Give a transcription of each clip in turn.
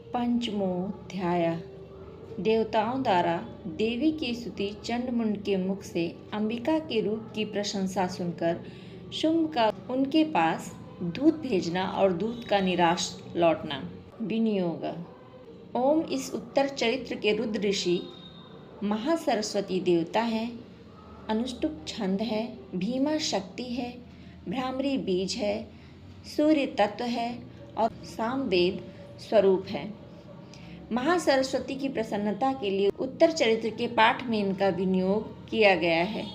पंचमोऽध्याय। देवताओं द्वारा देवी की स्तुति। चंडमुंड के मुख से अंबिका के रूप की प्रशंसा सुनकर शुंभ का उनके पास दूत भेजना और दूत का निराश लौटना। विनियोग। ओम इस उत्तर चरित्र के रुद्र ऋषि महासरस्वती देवता है, अनुष्टुप छंद है, भीमा शक्ति है, भ्रामरी बीज है, सूर्य तत्व है और सामवेद स्वरूप है। महासरस्वती की प्रसन्नता के लिए उत्तर चरित्र के पाठ में इनका विनियोग किया गया है,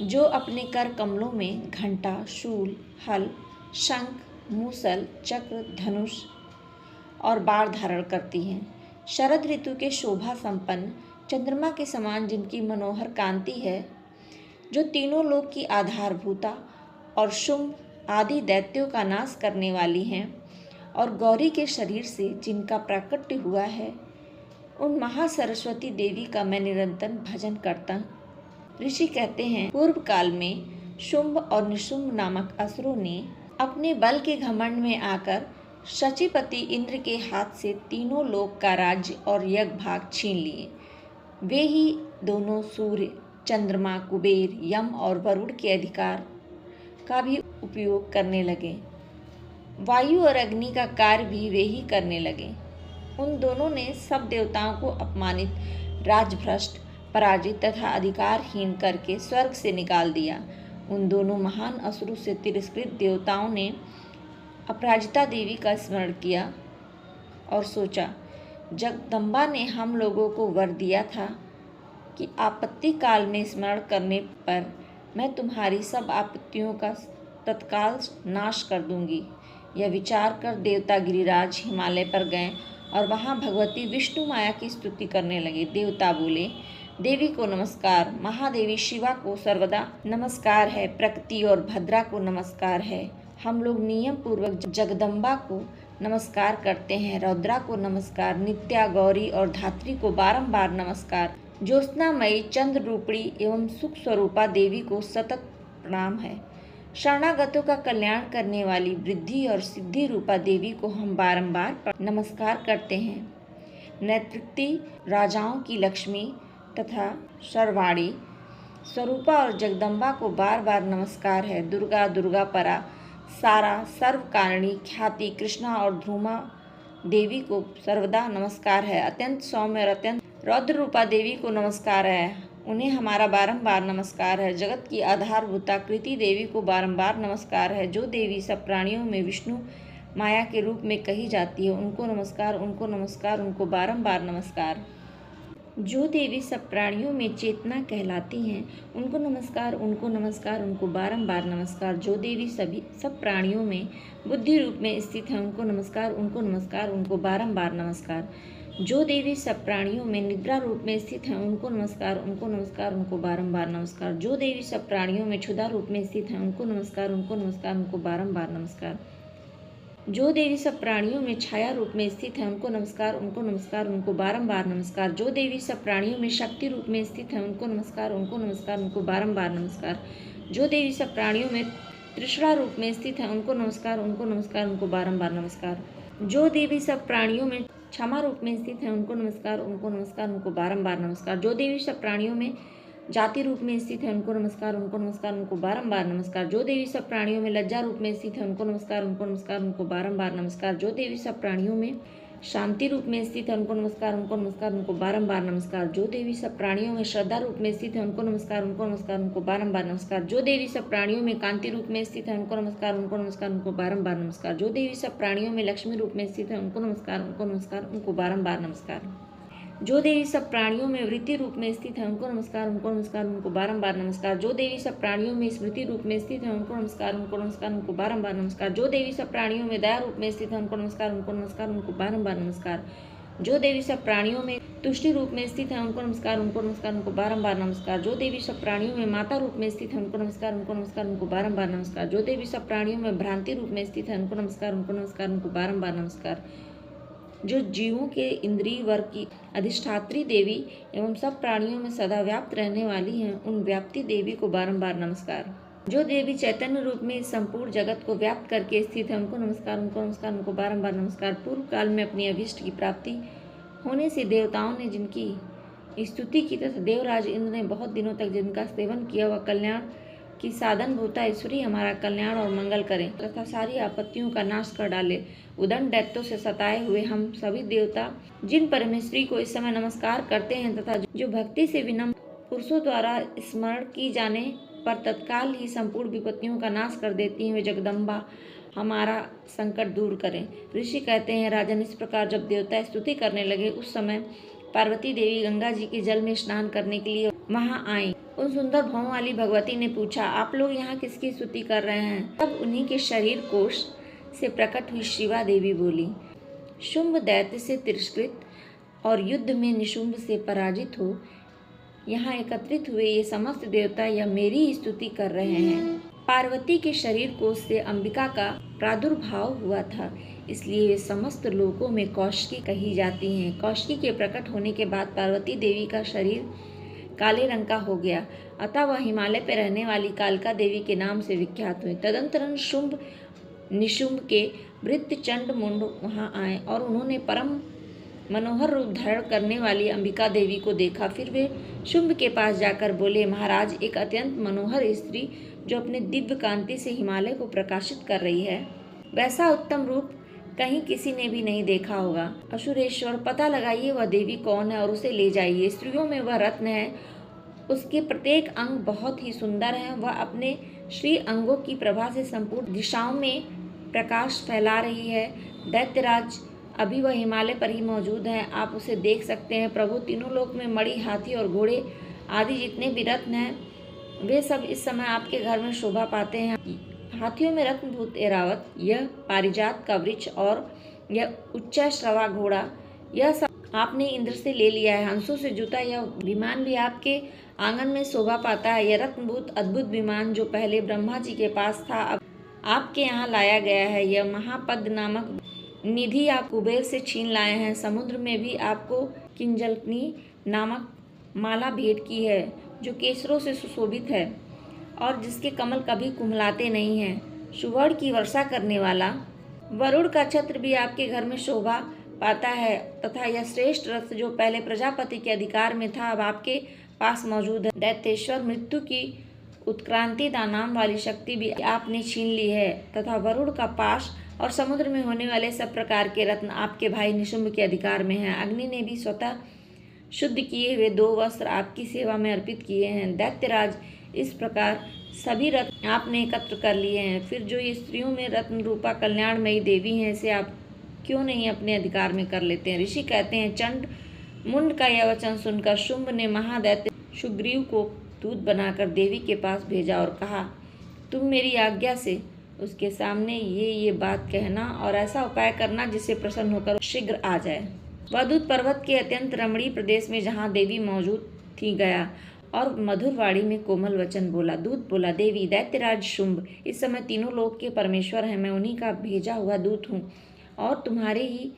जो अपने कर कमलों में घंटा, शूल, हल, शंख, मूसल, चक्र, धनुष और बाण धारण करती हैं। शरद ऋतु के शोभा संपन्न चंद्रमा के समान जिनकी मनोहर कांति है, जो तीनों लोक की आधारभूता और शुंभ आदि दैत्यों का नाश करने वाली हैं, और गौरी के शरीर से जिनका प्राकट्य हुआ है, उन महासरस्वती देवी का मैं निरंतर भजन करता हूँ। ऋषि कहते हैं, पूर्व काल में शुंभ और निशुंभ नामक असुरों ने अपने बल के घमंड में आकर शचीपति इंद्र के हाथ से तीनों लोक का राज्य और यज्ञ भाग छीन लिए। वे ही दोनों सूर्य, चंद्रमा, कुबेर, यम और वरुण के अधिकार का भी उपयोग करने लगे। वायु और अग्नि का कार्य भी वे ही करने लगे। उन दोनों ने सब देवताओं को अपमानित, राजभ्रष्ट, पराजित तथा अधिकारहीन करके स्वर्ग से निकाल दिया। उन दोनों महान असुरों से तिरस्कृत देवताओं ने अपराजिता देवी का स्मरण किया और सोचा, जगदम्बा ने हम लोगों को वर दिया था कि आपत्ति काल में स्मरण करने पर मैं तुम्हारी सब आपत्तियों का तत्काल नाश कर दूंगी। यह विचार कर देवता गिरिराज हिमालय पर गए और वहां भगवती विष्णु माया की स्तुति करने लगे। देवता बोले, देवी को नमस्कार, महादेवी शिवा को सर्वदा नमस्कार है, प्रकृति और भद्रा को नमस्कार है। हम लोग नियम पूर्वक जगदम्बा को नमस्कार करते हैं, रौद्रा को नमस्कार, नित्या, गौरी और धात्री को बारंबार नमस्कार, ज्योत्सनामयी, चंद्र रूपिणी एवं सुख स्वरूपा देवी को सतत प्रणाम है। शरणागतों का कल्याण करने वाली वृद्धि और सिद्धि रूपा देवी को हम बारंबार नमस्कार करते हैं। नेतृत्ति, राजाओं की लक्ष्मी तथा शर्वाणी स्वरूपा और जगदम्बा को बार बार नमस्कार है। दुर्गा, दुर्गा परा, सारा, सर्व कारिणी, ख्याति, कृष्णा और ध्रुमा देवी को सर्वदा नमस्कार है। अत्यंत सौम्य और अत्यंत रौद्र रूपा देवी को नमस्कार है, उन्हें हमारा बारंबार नमस्कार है। जगत की आधारभूता कृति देवी को बारंबार नमस्कार है। जो देवी सब प्राणियों में विष्णु माया के रूप में कही जाती है, उनको नमस्कार, उनको नमस्कार, उनको बारंबार नमस्कार। जो देवी सब प्राणियों में चेतना कहलाती हैं, उनको नमस्कार, उनको नमस्कार, उनको बारंबार नमस्कार। जो देवी सब प्राणियों में बुद्धि रूप में स्थित है, उनको नमस्कार, उनको नमस्कार, उनको बारंबार नमस्कार। जो देवी सब प्राणियों में निद्रा रूप में स्थित हैं, उनको नमस्कार, उनको नमस्कार, उनको बारंबार नमस्कार। जो देवी सब प्राणियों में क्षुधा रूप में स्थित हैं, उनको नमस्कार, उनको नमस्कार, उनको बारंबार नमस्कार। जो देवी सब प्राणियों में छाया रूप में स्थित है, उनको नमस्कार, उनको नमस्कार, उनको बारंबार नमस्कार। जो देवी सब प्राणियों में शक्ति रूप में स्थित है, उनको नमस्कार, उनको नमस्कार, उनको बारंबार नमस्कार। जो देवी सब प्राणियों में तृष्णा रूप में स्थित है, उनको नमस्कार, उनको नमस्कार, उनको बारंबार नमस्कार। जो देवी सब प्राणियों में क्षमा रूप में स्थित है, उनको नमस्कार, उनको नमस्कार, उनको बारंबार नमस्कार। जो देवी सब प्राणियों में जाति रूप में स्थित है, उनको नमस्कार, उनको नमस्कार, उनको बारंबार नमस्कार। जो देवी सब प्राणियों में लज्जा रूप में स्थित है, उनको नमस्कार, उनको नमस्कार, उनको बारंबार नमस्कार। जो देवी सब प्राणियों में शांति रूप में स्थित है, उनको नमस्कार, उनको नमस्कार, उनको बारंबार नमस्कार। जो देवी सब प्राणियों में श्रद्धा रूप में स्थित है, उनको नमस्कार, उनको नमस्कार, उनको बारंबार नमस्कार। जो देवी सब प्राणियों में कांति रूप में स्थित है, उनको नमस्कार, उनको नमस्कार, उनको बारंबार नमस्कार। जो देवी सब प्राणियों में लक्ष्मी रूप में स्थित है, उनको नमस्कार, उनको नमस्कार, उनको बारंबार नमस्कार। जो देवी सब प्राणियों में वृत्ति रूप में स्थित है, उनको नमस्कार, उनको नमस्कार, उनको बारंबार नमस्कार। जो देवी सब प्राणियों में स्मृति रूप में स्थित है, उनको नमस्कार, उनको नमस्कार, उनको बारंबार नमस्कार। जो देवी सब प्राणियों में दया रूप में स्थित है, उनको नमस्कार, उनको नमस्कार, उनको बारंबार नमस्कार। जो देवी सब प्राणियों में तुष्टि रूप में स्थित है, उनको नमस्कार, उनको नमस्कार, उनको बारंबार नमस्कार। जो देवी सब प्राणियों में माता रूप में स्थित है, उनको नमस्कार, उनको नमस्कार, उनको बारंबार नमस्कार। जो देवी सब प्राणियों में भ्रांति रूप में स्थित है, उनको नमस्कार, उनको नमस्कार, उनको बारंबार नमस्कार। जो जीवों के इंद्रिय वर्ग की अधिष्ठात्री देवी एवं सब प्राणियों में सदा व्याप्त रहने वाली हैं, उन व्याप्ति देवी को बारंबार नमस्कार। जो देवी चैतन्य रूप में इस संपूर्ण जगत को व्याप्त करके स्थित है, उनको नमस्कार, उनको नमस्कार, उनको बारंबार नमस्कार। पूर्व काल में अपनी अभीष्ट की प्राप्ति होने से देवताओं ने जिनकी स्तुति की तथा देवराज इंद्र ने बहुत दिनों तक जिनका सेवन किया, वह कल्याण की साधन भूता ईश्वरी हमारा कल्याण और मंगल करें तथा सारी आपत्तियों का नाश कर डाले। उदंड दैत्यों से सताए हुए हम सभी देवता जिन परमेश्वरी को इस समय नमस्कार करते हैं तथा जो भक्ति से विनम्र पुरुषों द्वारा स्मरण की जाने पर तत्काल ही संपूर्ण विपत्तियों का नाश कर देती हैं, वे जगदम्बा हमारा संकट दूर करें। ऋषि कहते हैं, राजन, इस प्रकार जब देवता स्तुति करने लगे उस समय पार्वती देवी गंगा जी के जल में स्नान करने के लिए वहां आईं। उन सुंदर भावों वाली भगवती ने पूछा, आप लोग यहाँ किसकी स्तुति कर रहे हैं? तब उन्हीं के शरीर कोश से प्रकट हुई शिवा देवी बोली, शुंभ दैत्य से तिरस्कृत और युद्ध में निशुंभ से पराजित हो यहाँ एकत्रित हुए ये समस्त देवता यह मेरी स्तुति कर रहे हैं। पार्वती के शरीर कोश से अंबिका का प्रादुर्भाव हुआ था, इसलिए वे समस्त लोकों में कौशिकी कही जाती हैं। कौशिकी के प्रकट होने के बाद पार्वती देवी का शरीर काले रंग का हो गया, अतः वह हिमालय पर रहने वाली कालका देवी के नाम से विख्यात हुई। तदंतरन शुंभ निशुंभ के भृत्य चंड मुंड वहाँ आए और उन्होंने परम मनोहर रूप धारण करने वाली अंबिका देवी को देखा। फिर वे शुंभ के पास जाकर बोले, महाराज, एक अत्यंत मनोहर स्त्री जो अपने दिव्य कांति से हिमालय को प्रकाशित कर रही है, वैसा उत्तम रूप कहीं किसी ने भी नहीं देखा होगा। असुरेश्वर, पता लगाइए वह देवी कौन है और उसे ले जाइए। स्त्रियों में वह रत्न है, उसके प्रत्येक अंग बहुत ही सुंदर हैं। वह अपने श्री अंगों की प्रभा से संपूर्ण दिशाओं में प्रकाश फैला रही है। दैत्यराज, अभी वह हिमालय पर ही मौजूद है, आप उसे देख सकते हैं। प्रभु, तीनों लोक में मणि, हाथी और घोड़े आदि जितने भी रत्न हैं, वे सब इस समय आपके घर में शोभा पाते हैं। हाथियों में रत्नभूत ऐरावत, यह पारिजात का वृक्ष और यह उच्चैश्रवा घोड़ा, यह सब आपने इंद्र से ले लिया है। हंसों से जुता यह विमान भी आपके आंगन में शोभा पाता है। यह रत्नभूत अद्भुत विमान जो पहले ब्रह्मा जी के पास था, अब आपके यहाँ लाया गया है। यह महापद नामक निधि आप कुबेर से छीन लाए हैं। समुद्र में भी आपको किंजलनी नामक माला भेंट की है, जो केसरों से सुशोभित है और जिसके कमल कभी कुम्हलाते नहीं हैं। सुवर्ण की वर्षा करने वाला वरुण का छत्र भी आपके घर में शोभा पाता है तथा यह श्रेष्ठ रथ जो पहले प्रजापति के अधिकार में था, अब आपके पास मौजूद है। दैत्येश्वर, मृत्यु की उत्क्रांति नाम वाली शक्ति भी आपने छीन ली है तथा वरुण का पाश और समुद्र में होने वाले सब प्रकार के रत्न आपके भाई निशुंभ के अधिकार में हैं। अग्नि ने भी स्वतः शुद्ध किए हुए 2 वस्त्र आपकी सेवा में अर्पित किए हैं। दैत्यराज, इस प्रकार सभी रत्न आपने एकत्र कर लिए हैं। फिर जो ये स्त्रियों में रत्न रूपा कल्याणमयी देवी हैं, इसे आप क्यों नहीं अपने अधिकार में कर लेते हैं? ऋषि कहते हैं, चंड मुंड का यह वचन सुनकर शुंभ ने महादैत्य सुग्रीव को दूत बनाकर देवी के पास भेजा और कहा, तुम मेरी आज्ञा से उसके सामने ये बात कहना और ऐसा उपाय करना जिससे प्रसन्न होकर शीघ्र आ जाए। वह दूत पर्वत के अत्यंत रमणीय प्रदेश में जहाँ देवी मौजूद थी गया और मधुर वाणी में कोमल वचन बोला। दूत बोला, देवी, दैत्यराज शुंभ इस समय तीनों लोक के परमेश्वर हैं। मैं उन्हीं का भेजा हुआ दूत हूँ और तुम्हारे ही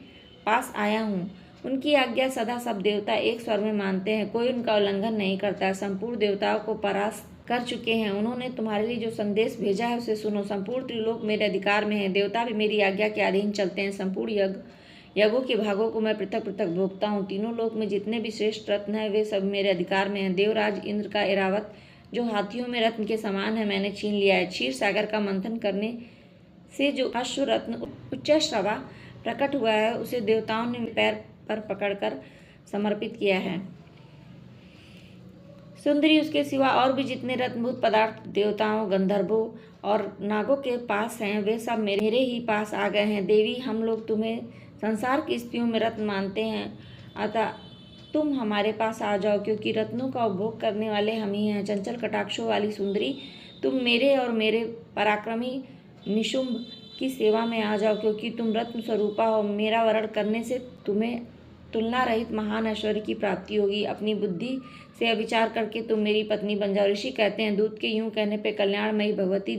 पास आया हूँ। उनकी आज्ञा सदा सब देवता एक स्वर में मानते हैं, कोई उनका उल्लंघन नहीं करता। संपूर्ण देवताओं को परास्त कर चुके हैं। उन्होंने तुम्हारे लिए जो संदेश भेजा है उसे सुनो। संपूर्ण त्रिलोक मेरे अधिकार में है, देवता भी मेरी आज्ञा के अधीन चलते हैं। संपूर्ण यज्ञों के भागों को मैं पृथक पृथक भोगता हूँ। तीनों लोक में जितने भी श्रेष्ठ रत्न हैं, वे सब मेरे अधिकार में हैं। देवराज इंद्र का ऐरावत जो हाथियों में रत्न के समान है, मैंने छीन लिया है। क्षीर सागर का मंथन करने से जो अश्व रत्न उच्चैश्रवा प्रकट हुआ है, उसे देवताओं ने पैर पर पकड़कर समर्पित किया है। सुंदरी, उसके सिवा और भी जितने रत्नभूत पदार्थ देवताओं, गंधर्वों और नागों के पास हैं, वे सब मेरे ही पास आ गए हैं। देवी, हम लोग तुम्हें संसार की स्त्रियों में रत्न मानते हैं, अतः तुम हमारे पास आ जाओ, क्योंकि रत्नों का उपभोग करने वाले हम ही हैं। चंचल कटाक्षों वाली सुंदरी, तुम मेरे और मेरे पराक्रमी निशुंभ की सेवा में आ जाओ, क्योंकि तुम रत्न स्वरूपा हो। मेरा वरण करने से तुम्हें तुलना रहित महान ऐश्वर्य की प्राप्ति होगी। अपनी बुद्धि से विचार करके तुम मेरी पत्नी बन जाओ। ऋषि कहते हैं, दूत के यूं कहने पे कल्याणमयी भगवती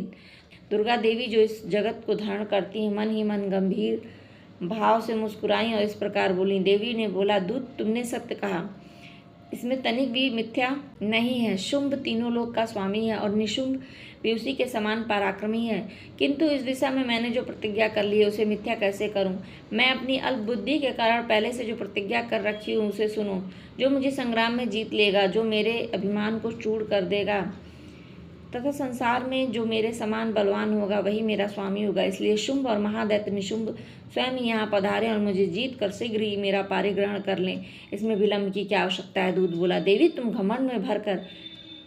दुर्गा देवी जो इस जगत को धारण करती है, मन ही मन गंभीर भाव से मुस्कुराई और इस प्रकार बोली। देवी ने बोला, दूत, तुमने सत्य कहा, इसमें तनिक भी मिथ्या नहीं है। शुंभ तीनों लोक का स्वामी है और निशुंभ भी उसी के समान पराक्रमी है, किंतु इस दिशा में मैंने जो प्रतिज्ञा कर ली है उसे मिथ्या कैसे करूं? मैं अपनी अल्प बुद्धि के कारण पहले से जो प्रतिज्ञा कर रखी हूँ उसे सुनो। जो मुझे संग्राम में जीत लेगा, जो मेरे अभिमान को चूर कर देगा तथा संसार में जो मेरे समान बलवान होगा वही मेरा स्वामी होगा। इसलिए शुंभ और महादैत्य निशुंभ स्वयं ही यहाँ पधारें और मुझे जीत कर शीघ्र ही मेरा पारिग्रहण कर लें। इसमें विलंब की क्या आवश्यकता है? दूत बोला, देवी तुम घमंड में भरकर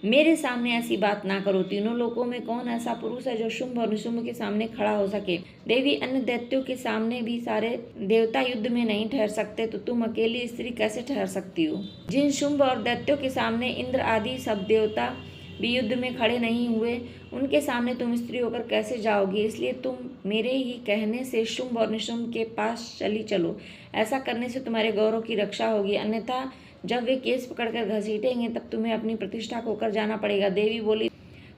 मेरे सामने ऐसी बात ना करो। तीनों लोकों में कौन ऐसा पुरुष है जो शुंभ और निशुंभ के सामने खड़ा हो सके? देवी, अन्य दैत्यों के सामने भी सारे देवता युद्ध में नहीं ठहर सकते, तो तुम अकेली स्त्री कैसे ठहर सकती हो? जिन शुंभ और दैत्यों के सामने इंद्र आदि सब देवता भी युद्ध में खड़े नहीं हुए, उनके सामने तुम स्त्री होकर कैसे जाओगी? इसलिए तुम मेरे ही कहने से शुंभ और निशुंभ के पास चली चलो। ऐसा करने से तुम्हारे गौरव की रक्षा होगी, अन्यथा जब वे केस पकड़कर घसीटेंगे तब तुम्हें अपनी प्रतिष्ठा खोकर जाना पड़ेगा। देवी बोली,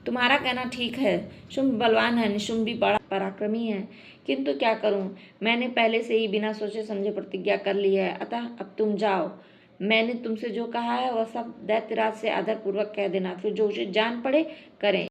तुम्हारा कहना ठीक है, शुंभ बलवान है, निशुंभ भी बड़ा पराक्रमी है, किंतु क्या करूं? मैंने पहले से ही बिना सोचे समझे प्रतिज्ञा कर ली है, अतः अब तुम जाओ। मैंने तुमसे जो कहा है वह सब दैत्यराज से आदरपूर्वक कह देना, फिर जो उचित जान पड़े करें।